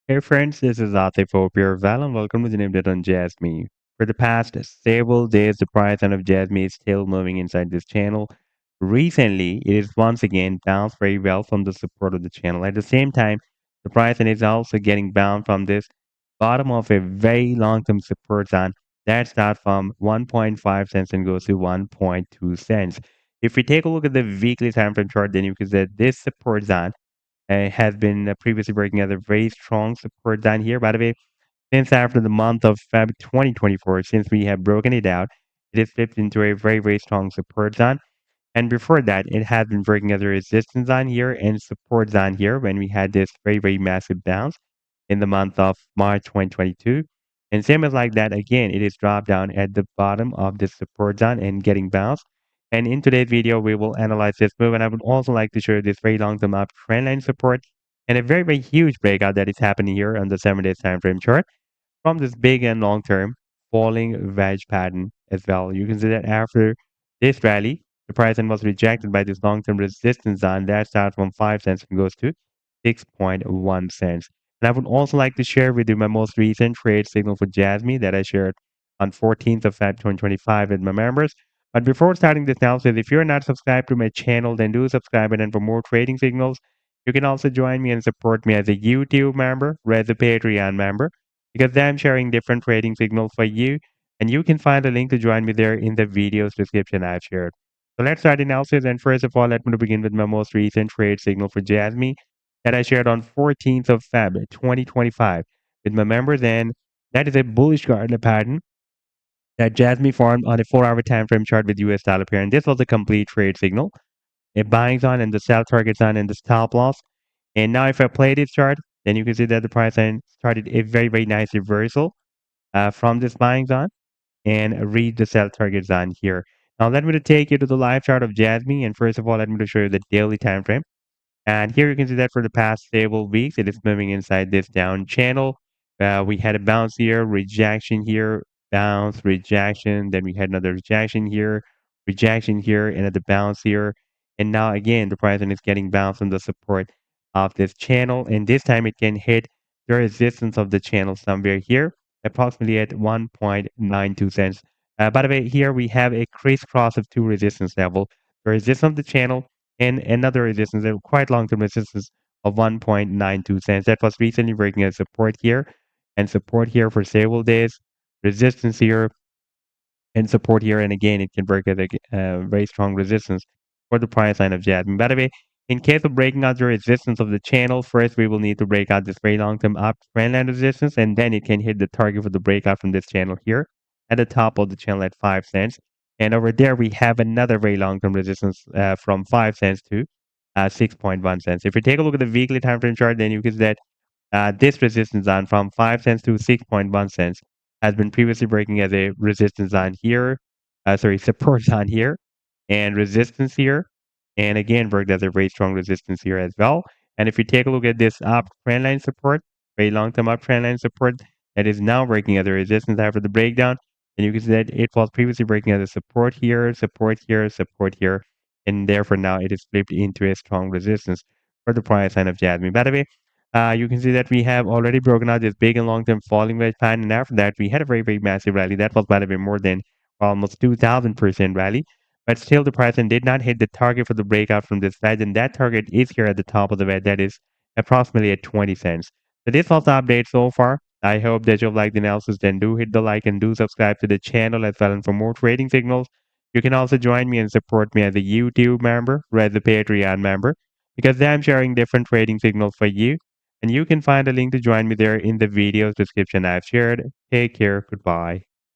Hey friends, this is Atif Hope here. Well, and welcome to the name that on JASMY. For the past several days, the price of JASMY is still moving inside this channel. Recently, it is once again bounced very well from the support of the channel. At the same time, the price is also getting bound from this bottom of a very long-term support zone that starts from 1.5 cents and goes to 1.2 cents. If we take a look at the weekly time frame chart, then you can see that this support zone has been previously working as a very strong support down here. By the way, since after the month of Feb 2024, since we have broken it out, it has flipped into a very, very strong support zone. And before that, it had been working as a resistance zone here and support zone here when we had this very, very massive bounce in the month of March 2022. And same as like that, again, it is dropped down at the bottom of the support zone and getting bounced. And in today's video, we will analyze this move. And I would also like to show you this very long-term up trend line support and a very, very huge breakout that is happening here on the 7 days time frame chart from this big and long-term falling wedge pattern as well. You can see that after this rally, the price then was rejected by this long-term resistance zone that starts from 5 cents and goes to 6.1 cents. And I would also like to share with you my most recent trade signal for JASMY that I shared on 14th of Feb 2025 with my members. But before starting this analysis, if you're not subscribed to my channel, then do subscribe. And then for more trading signals, you can also join me and support me as a YouTube member or as a Patreon member because I'm sharing different trading signals for you. And you can find a link to join me there in the video's description I've shared. So let's start the analysis. And first of all, let me begin with my most recent trade signal for JASMY that I shared on 14th of Feb 2025 with my members. And that is a bullish candle pattern that JASMY formed on a 4-hour time frame chart with US dollar pair. And this was a complete trade signal. A buying zone and the sell target zone and the stop loss. And now if I play this chart, then you can see that the price line started a very, very nice reversal from this buying zone and read the sell target zone here. Now let me to take you to the live chart of JASMY. And first of all, let me to show you the daily time frame. And here you can see that for the past several weeks, it is moving inside this down channel. We had a bounce here, rejection here, bounce, rejection. Then we had another rejection here, and another bounce here. And now again, the price is getting bounced on the support of this channel. And this time it can hit the resistance of the channel somewhere here, approximately at 1.92 cents. By the way, here we have a crisscross of two resistance level. The resistance of the channel and another resistance, a quite long-term resistance of 1.92 cents. That was recently breaking a support here and support here for several days, resistance here and support here. And again, it can break at a very strong resistance for the price line of JASMY. By the way, in case of breaking out the resistance of the channel, first we will need to break out this very long-term up trend line resistance, and then it can hit the target for the breakout from this channel here at the top of the channel at 5 cents. And over there, we have another very long-term resistance from 5 cents to 6.1 cents. If you take a look at the weekly time frame chart, then you can see that this resistance zone from 5 cents to 6.1 cents has been previously breaking as a resistance zone here, support zone here, and resistance here, and again worked as a very strong resistance here as well. And if you take a look at this up trend line support, very long-term up trend line support that is now breaking as a resistance after the breakdown, and you can see that it was previously breaking as a support here, support here, support here, and therefore now it is flipped into a strong resistance for the price line of JASMY. By the way, you can see that we have already broken out this big and long-term falling wedge pattern, and after that, we had a very, very massive rally. That was, by the way, more than almost 2,000% rally. But still, the price did not hit the target for the breakout from this wedge, and that target is here at the top of the wedge. That is approximately at 20 cents. So this was the update so far. I hope that you've liked the analysis. Then do hit the like and do subscribe to the channel as well. And for more trading signals, you can also join me and support me as a YouTube member or as a Patreon member because I'm sharing different trading signals for you. And you can find a link to join me there in the video's description I've shared. Take care. Goodbye.